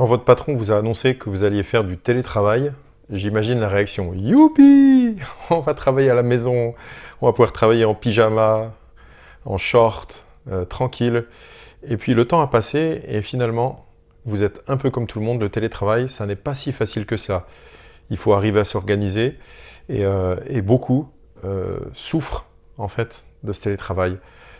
Quand votre patron vous a annoncé que vous alliez faire du télétravail, j'imagine la réaction. Youpi! On va travailler à la maison, on va pouvoir travailler en pyjama, en short, tranquille. Et puis le temps a passé et finalement, vous êtes un peu comme tout le monde, le télétravail, ça n'est pas si facile que ça. Il faut arriver à s'organiser et beaucoup souffrent en fait de ce télétravail.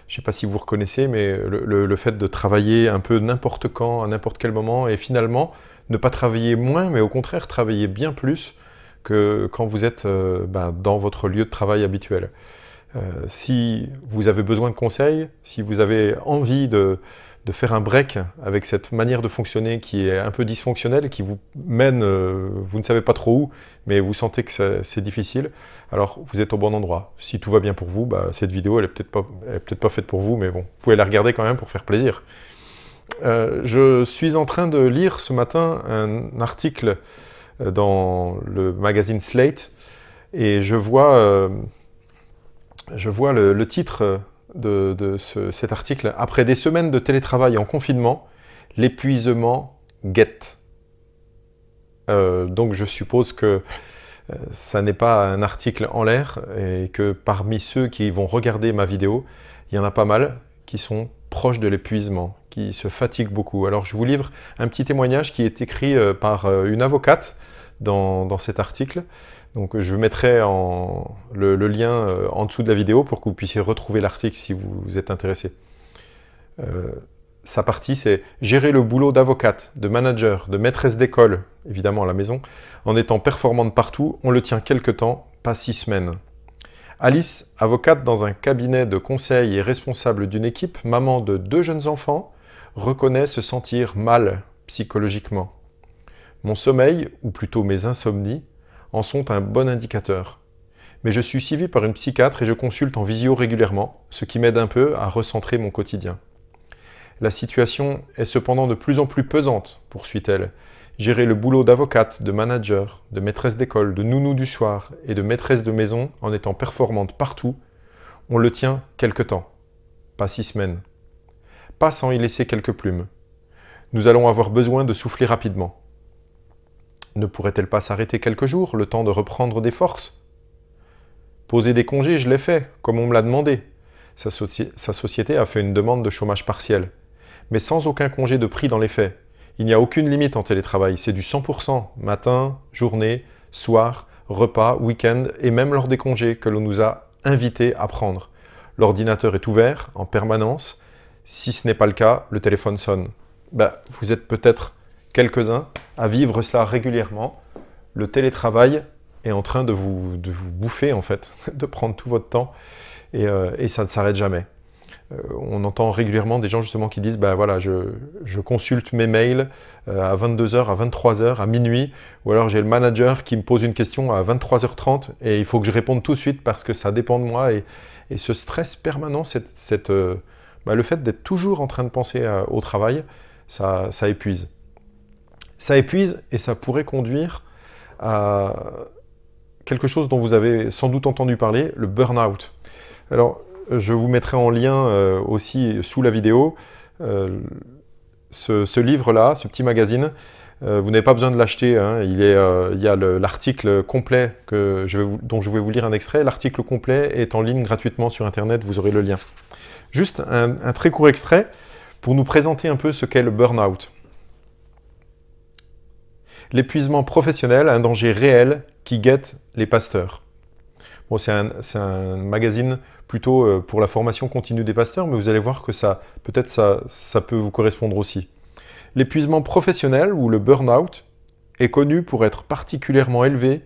Je ne sais pas si vous reconnaissez, mais le fait de travailler un peu n'importe quand, à n'importe quel moment, et finalement ne pas travailler moins, mais au contraire travailler bien plus que quand vous êtes dans votre lieu de travail habituel. Si vous avez besoin de conseils, si vous avez envie de faire un break avec cette manière de fonctionner qui est un peu dysfonctionnelle, qui vous mène, vous ne savez pas trop où, mais vous sentez que c'est difficile, alors vous êtes au bon endroit. Si tout va bien pour vous, cette vidéo, elle est peut-être pas faite pour vous, mais bon, vous pouvez la regarder quand même pour faire plaisir. Je suis en train de lire ce matin un article dans le magazine Slate, et je vois le titre de cet article. Après des semaines de télétravail en confinement, l'épuisement guette. Donc je suppose que ça n'est pas un article en l'air et que parmi ceux qui vont regarder ma vidéo, il y en a pas mal qui sont proches de l'épuisement, qui se fatiguent beaucoup. Alors je vous livre un petit témoignage qui est écrit par une avocate dans cet article. Donc je mettrai le lien en dessous de la vidéo pour que vous puissiez retrouver l'article si vous êtes intéressé. Sa partie, c'est « Gérer le boulot d'avocate, de manager, de maîtresse d'école, évidemment à la maison, en étant performante partout, on le tient quelque temps, pas 6 semaines. » Alice, avocate dans un cabinet de conseil et responsable d'une équipe, maman de 2 jeunes enfants, reconnaît se sentir mal psychologiquement. « Mon sommeil, ou plutôt mes insomnies, en sont un bon indicateur. Mais je suis suivi par une psychiatre et je consulte en visio régulièrement, ce qui m'aide un peu à recentrer mon quotidien. La situation est cependant de plus en plus pesante, poursuit-elle. Gérer le boulot d'avocate, de manager, de maîtresse d'école, de nounou du soir et de maîtresse de maison en étant performante partout, on le tient quelque temps, pas 6 semaines. Pas sans y laisser quelques plumes. Nous allons avoir besoin de souffler rapidement. Ne pourrait-elle pas s'arrêter quelques jours, le temps de reprendre des forces? Poser des congés, je l'ai fait, comme on me l'a demandé. Sa société a fait une demande de chômage partiel. Mais sans aucun congé de pris dans les faits. Il n'y a aucune limite en télétravail, c'est du 100%, matin, journée, soir, repas, week-end et même lors des congés que l'on nous a invités à prendre. L'ordinateur est ouvert en permanence. Si ce n'est pas le cas, le téléphone sonne. Vous êtes peut-être quelques-uns à vivre cela régulièrement. Le télétravail est en train de vous bouffer en fait, de prendre tout votre temps et ça ne s'arrête jamais. On entend régulièrement des gens justement qui disent voilà, je consulte mes mails à 22h, à 23h, à minuit, ou alors j'ai le manager qui me pose une question à 23h30 et il faut que je réponde tout de suite parce que ça dépend de moi et ce stress permanent, le fait d'être toujours en train de penser au travail, ça épuise. Ça épuise et ça pourrait conduire à quelque chose dont vous avez sans doute entendu parler, le burn-out. Alors, je vous mettrai en lien aussi sous la vidéo ce livre-là, ce petit magazine. Vous n'avez pas besoin de l'acheter, hein. Il y a l'article complet dont je vais vous lire un extrait. L'article complet est en ligne gratuitement sur Internet, vous aurez le lien. Juste un très court extrait pour nous présenter un peu ce qu'est le burn-out. L'épuisement professionnel, un danger réel qui guette les pasteurs. Bon, c'est un magazine plutôt pour la formation continue des pasteurs, mais vous allez voir que ça peut vous correspondre aussi. L'épuisement professionnel ou le burn-out est connu pour être particulièrement élevé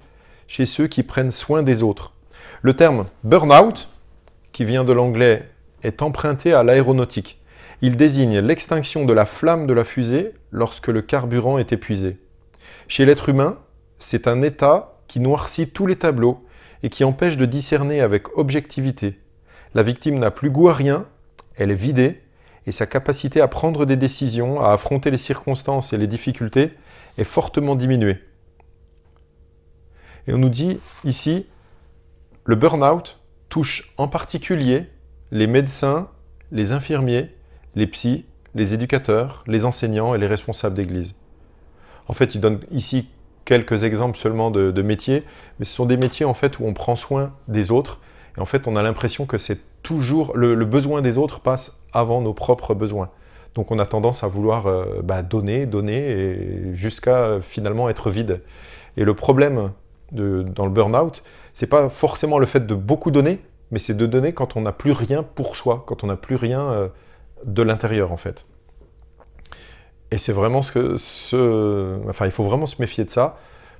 chez ceux qui prennent soin des autres. Le terme burn-out, qui vient de l'anglais, est emprunté à l'aéronautique. Il désigne l'extinction de la flamme de la fusée lorsque le carburant est épuisé. Chez l'être humain, c'est un état qui noircit tous les tableaux et qui empêche de discerner avec objectivité. La victime n'a plus goût à rien, elle est vidée, et sa capacité à prendre des décisions, à affronter les circonstances et les difficultés est fortement diminuée. Et on nous dit ici, le burn-out touche en particulier les médecins, les infirmiers, les psys, les éducateurs, les enseignants et les responsables d'église. En fait, il donne ici quelques exemples seulement de métiers, mais ce sont des métiers en fait où on prend soin des autres. Et en fait, on a l'impression que c'est toujours le besoin des autres passe avant nos propres besoins. Donc on a tendance à vouloir donner, et jusqu'à finalement être vide. Et le problème dans le burn-out, c'est pas forcément le fait de beaucoup donner, mais c'est de donner quand on n'a plus rien pour soi, quand on n'a plus rien de l'intérieur en fait. Et c'est vraiment il faut vraiment se méfier de ça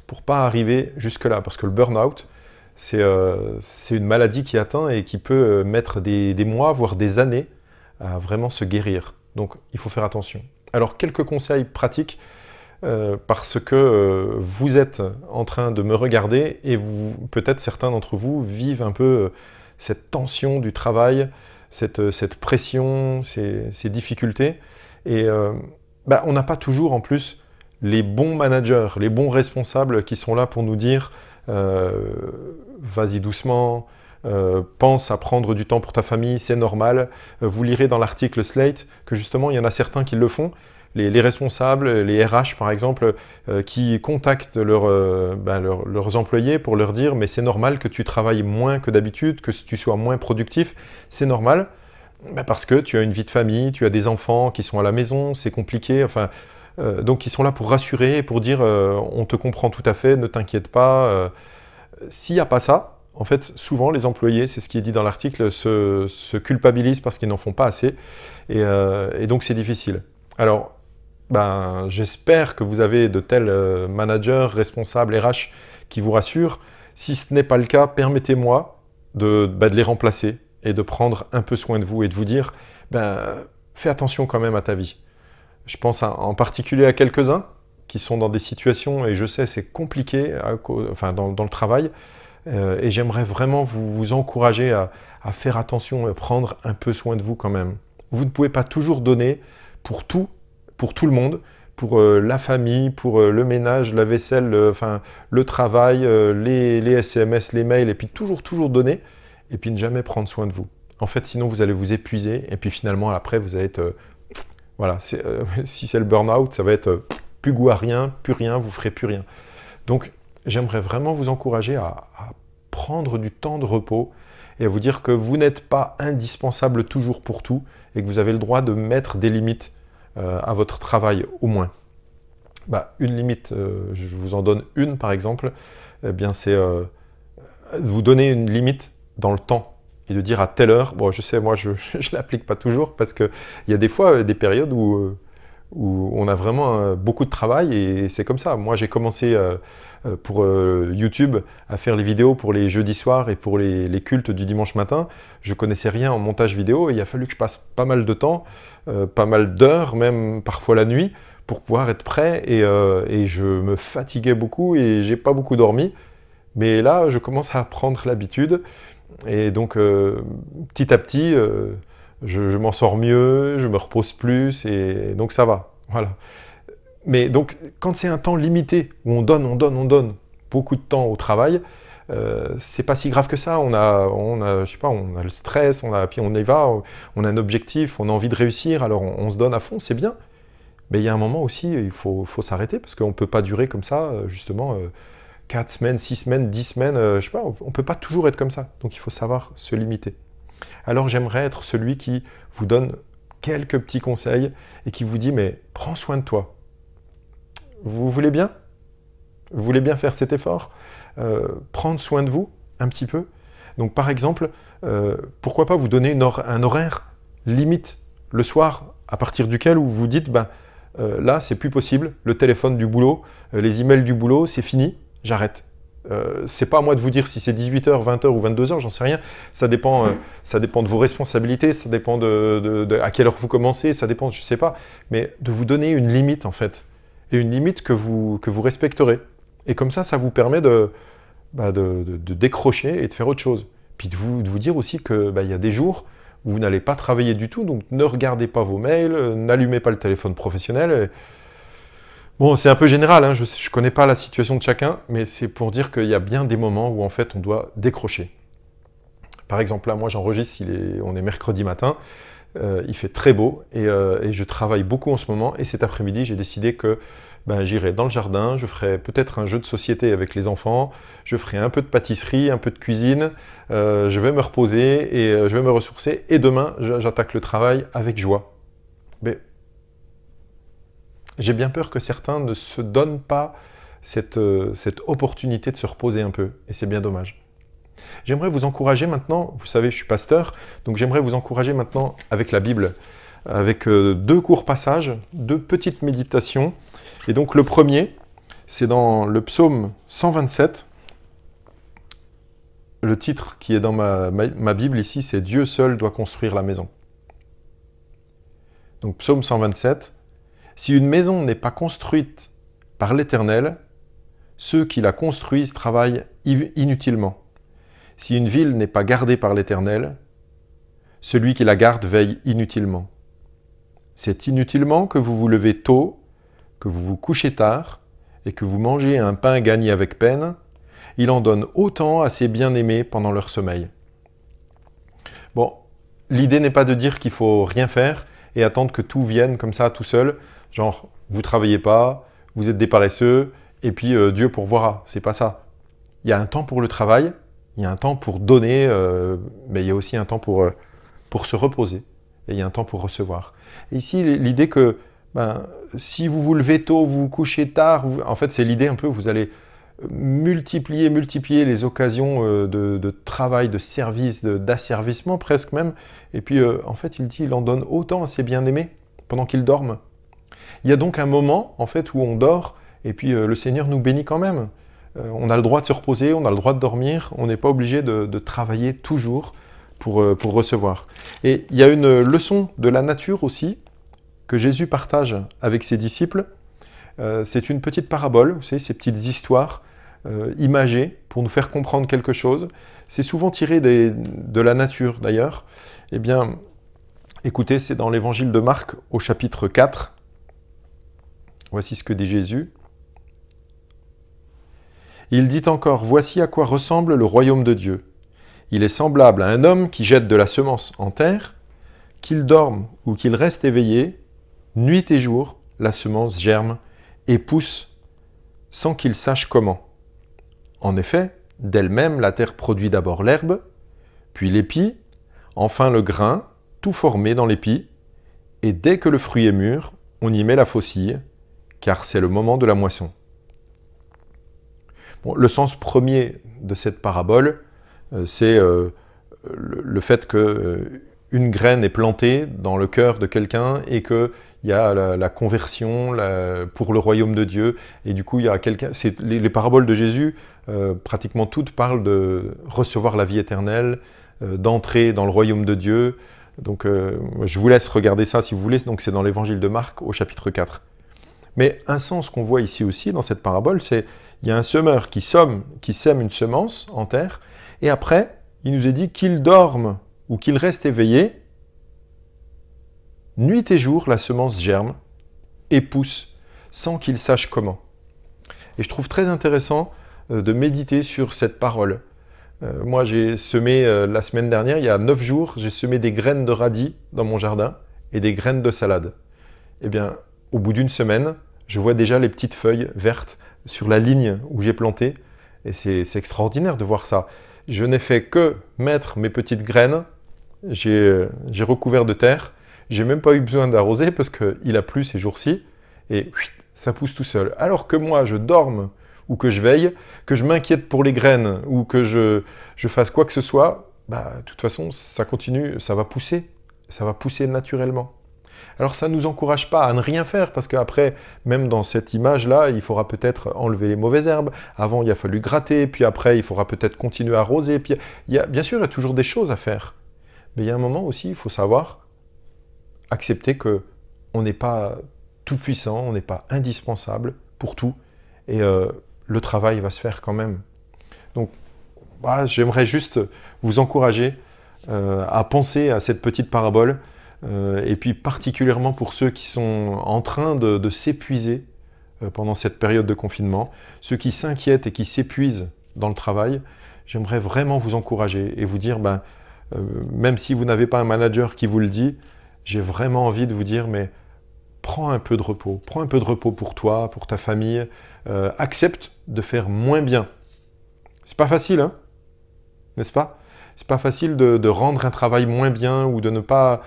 pour pas arriver jusque-là, parce que le burn-out, c'est une maladie qui atteint et qui peut mettre des mois, voire des années à vraiment se guérir. Donc il faut faire attention. Alors quelques conseils pratiques, parce que vous êtes en train de me regarder et peut-être certains d'entre vous vivent un peu cette tension du travail, cette pression, ces difficultés. Et on n'a pas toujours en plus les bons managers, les bons responsables qui sont là pour nous dire vas-y doucement, pense à prendre du temps pour ta famille, c'est normal. Vous lirez dans l'article Slate que justement il y en a certains qui le font. Les responsables, les RH par exemple, qui contactent leurs employés pour leur dire mais c'est normal que tu travailles moins que d'habitude, que tu sois moins productif, c'est normal. Parce que tu as une vie de famille, tu as des enfants qui sont à la maison, c'est compliqué, donc ils sont là pour rassurer, pour dire on te comprend tout à fait, ne t'inquiète pas. S'il n'y a pas ça, en fait, souvent les employés, c'est ce qui est dit dans l'article, se culpabilisent parce qu'ils n'en font pas assez, et donc c'est difficile. Alors, j'espère que vous avez de tels managers, responsables, RH qui vous rassurent. Si ce n'est pas le cas, permettez-moi de les remplacer et de prendre un peu soin de vous et de vous dire fais attention quand même à ta vie. Je pense en particulier à quelques-uns qui sont dans des situations, et je sais c'est compliqué dans le travail, et j'aimerais vraiment vous encourager à faire attention et prendre un peu soin de vous quand même. Vous ne pouvez pas toujours donner pour tout le monde, pour la famille, pour le ménage, la vaisselle, le travail, les SMS, les mails, et puis toujours donner, et puis ne jamais prendre soin de vous. En fait, sinon vous allez vous épuiser, et puis finalement après vous allez être... si c'est le burn-out, ça va être plus goût à rien, vous ferez plus rien. Donc j'aimerais vraiment vous encourager à prendre du temps de repos et à vous dire que vous n'êtes pas indispensable toujours pour tout et que vous avez le droit de mettre des limites à votre travail au moins. Une limite, je vous en donne une par exemple, c'est vous donner une limite dans le temps et de dire à telle heure, bon je sais moi je ne l'applique pas toujours parce qu'il y a des fois des périodes où on a vraiment beaucoup de travail et c'est comme ça. Moi j'ai commencé pour YouTube à faire les vidéos pour les jeudis soirs et pour les cultes du dimanche matin. Je connaissais rien en montage vidéo et il a fallu que je passe pas mal de temps, pas mal d'heures, même parfois la nuit, pour pouvoir être prêt et je me fatiguais beaucoup et j'ai pas beaucoup dormi. Mais là je commence à prendre l'habitude et donc petit à petit je m'en sors mieux, je me repose plus et donc ça va. Voilà. Mais donc, quand c'est un temps limité, où on donne beaucoup de temps au travail, c'est pas si grave que ça. On a le stress, puis on y va, on a un objectif, on a envie de réussir, alors on se donne à fond, c'est bien. Mais il y a un moment aussi, il faut s'arrêter, parce qu'on peut pas durer comme ça, justement, 4 semaines, 6 semaines, 10 semaines, on peut pas toujours être comme ça. Donc il faut savoir se limiter. Alors j'aimerais être celui qui vous donne quelques petits conseils et qui vous dit mais prends soin de toi. Vous voulez bien? Vous voulez bien faire cet effort? Prendre soin de vous un petit peu. Donc par exemple, pourquoi pas vous donner un horaire limite le soir à partir duquel vous vous dites là c'est plus possible, le téléphone du boulot, les emails du boulot, c'est fini, j'arrête. C'est pas à moi de vous dire si c'est 18h, 20h ou 22h, j'en sais rien. Ça dépend de vos responsabilités, ça dépend à quelle heure vous commencez, ça dépend, je sais pas. Mais de vous donner une limite en fait. Et une limite que vous respecterez. Et comme ça vous permet de décrocher et de faire autre chose. Puis de vous dire aussi que y a des jours où vous n'allez pas travailler du tout, donc ne regardez pas vos mails, n'allumez pas le téléphone professionnel. Bon, c'est un peu général, je ne connais pas la situation de chacun, mais c'est pour dire qu'il y a bien des moments où en fait on doit décrocher. Par exemple, là, moi j'enregistre, on est mercredi matin, il fait très beau et je travaille beaucoup en ce moment. Et cet après-midi, j'ai décidé que j'irai dans le jardin, je ferai peut-être un jeu de société avec les enfants, je ferai un peu de pâtisserie, un peu de cuisine, je vais me reposer et je vais me ressourcer. Et demain, j'attaque le travail avec joie. Mais j'ai bien peur que certains ne se donnent pas cette opportunité de se reposer un peu. Et c'est bien dommage. J'aimerais vous encourager maintenant, vous savez, je suis pasteur, donc j'aimerais vous encourager maintenant avec la Bible, avec deux courts passages, deux petites méditations. Et donc le premier, c'est dans le psaume 127. Le titre qui est dans ma Bible ici, c'est « Dieu seul doit construire la maison ». Donc psaume 127. « Si une maison n'est pas construite par l'Éternel, ceux qui la construisent travaillent inutilement. Si une ville n'est pas gardée par l'Éternel, celui qui la garde veille inutilement. C'est inutilement que vous vous levez tôt, que vous vous couchez tard, et que vous mangez un pain gagné avec peine. Il en donne autant à ses bien-aimés pendant leur sommeil. » Bon, l'idée n'est pas de dire qu'il faut rien faire et attendre que tout vienne comme ça, tout seul. Genre, vous travaillez pas, vous êtes des paresseux, et puis Dieu pourvoira. C'est pas ça. Il y a un temps pour le travail, il y a un temps pour donner, mais il y a aussi un temps pour se reposer. Et il y a un temps pour recevoir. Et ici, l'idée que si vous vous levez tôt, vous vous couchez tard, en fait, c'est l'idée un peu, vous allez multiplier les occasions de travail, de service, d'asservissement presque même. Et puis, en fait, il dit, il en donne autant à ses bien-aimés pendant qu'ils dorment. Il y a donc un moment, en fait, où on dort, et puis le Seigneur nous bénit quand même. On a le droit de se reposer, on a le droit de dormir, on n'est pas obligé de travailler toujours pour recevoir. Et il y a une leçon de la nature aussi, que Jésus partage avec ses disciples. C'est une petite parabole, vous savez, ces petites histoires imagées pour nous faire comprendre quelque chose. C'est souvent tiré de la nature d'ailleurs. Eh bien, écoutez, c'est dans l'évangile de Marc au chapitre 4. Voici ce que dit Jésus. Il dit encore, « Voici à quoi ressemble le royaume de Dieu. Il est semblable à un homme qui jette de la semence en terre, qu'il dorme ou qu'il reste éveillé, nuit et jour, la semence germe et pousse sans qu'il sache comment. En effet, d'elle-même, la terre produit d'abord l'herbe, puis l'épi, enfin le grain, tout formé dans l'épi, et dès que le fruit est mûr, on y met la faucille, car c'est le moment de la moisson. » Bon, le sens premier de cette parabole, c'est le fait qu'une graine est plantée dans le cœur de quelqu'un et qu'il y a la conversion pour le royaume de Dieu. Et du coup, il y a quelqu'un. Les paraboles de Jésus, pratiquement toutes parlent de recevoir la vie éternelle, d'entrer dans le royaume de Dieu. Donc, je vous laisse regarder ça si vous voulez. Donc, c'est dans l'évangile de Marc au chapitre 4. Mais un sens qu'on voit ici aussi dans cette parabole, c'est il y a un semeur qui sème une semence en terre, et après, il nous est dit qu'il dorme ou qu'il reste éveillé. Nuit et jour, la semence germe et pousse sans qu'il sache comment. Et je trouve très intéressant de méditer sur cette parole. Moi, j'ai semé la semaine dernière, il y a 9 jours, j'ai semé des graines de radis dans mon jardin et des graines de salade. Eh bien, au bout d'une semaine, je vois déjà les petites feuilles vertes sur la ligne où j'ai planté. Et c'est extraordinaire de voir ça. Je n'ai fait que mettre mes petites graines, j'ai recouvert de terre, j'ai même pas eu besoin d'arroser parce qu'il a plu ces jours-ci, et ça pousse tout seul. Alors que moi, je dorme ou que je veille, que je m'inquiète pour les graines ou que je fasse quoi que ce soit, de toute façon, ça continue, ça va pousser naturellement. Alors ça ne nous encourage pas à ne rien faire, parce qu'après, même dans cette image-là, il faudra peut-être enlever les mauvaises herbes. Avant, il a fallu gratter, puis après, il faudra peut-être continuer à arroser. Puis, bien sûr, il y a toujours des choses à faire. Mais il y a un moment aussi, il faut savoir accepter qu'on n'est pas tout puissant, on n'est pas indispensable pour tout. Et le travail va se faire quand même. Donc, j'aimerais juste vous encourager à penser à cette petite parabole, et puis particulièrement pour ceux qui sont en train de s'épuiser pendant cette période de confinement, ceux qui s'inquiètent et qui s'épuisent dans le travail, j'aimerais vraiment vous encourager et vous dire, même si vous n'avez pas un manager qui vous le dit, j'ai vraiment envie de vous dire, mais prends un peu de repos. Prends un peu de repos pour toi, pour ta famille. Accepte de faire moins bien. C'est pas facile, hein? N'est-ce pas? C'est pas facile de rendre un travail moins bien ou de ne pas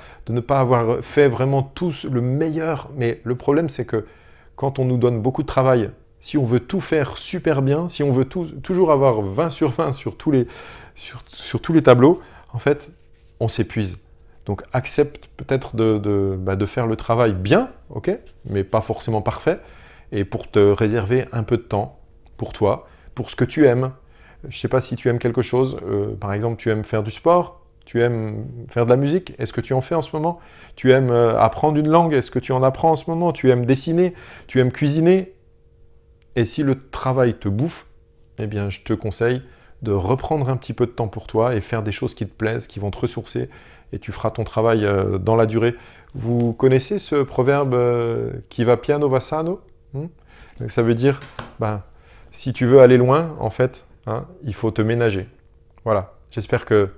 avoir fait vraiment tous le meilleur. Mais le problème, c'est que quand on nous donne beaucoup de travail, si on veut tout faire super bien, si on veut toujours avoir 20 sur 20 sur tous les tableaux, en fait, on s'épuise. Donc accepte peut-être de faire le travail bien, ok, mais pas forcément parfait, et pour te réserver un peu de temps pour toi, pour ce que tu aimes. Je ne sais pas si tu aimes quelque chose, par exemple tu aimes faire du sport, tu aimes faire de la musique, est-ce que tu en fais en ce moment? Tu aimes apprendre une langue, est-ce que tu en apprends en ce moment? Tu aimes dessiner, tu aimes cuisiner? Et si le travail te bouffe, eh bien je te conseille de reprendre un petit peu de temps pour toi et faire des choses qui te plaisent, qui vont te ressourcer, et tu feras ton travail dans la durée. Vous connaissez ce proverbe qui va piano va sano? Donc ça veut dire, si tu veux aller loin, en fait, il faut te ménager. Voilà, j'espère que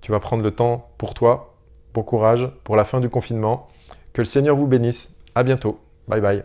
tu vas prendre le temps pour toi. Bon courage pour la fin du confinement. Que le Seigneur vous bénisse. À bientôt. Bye bye.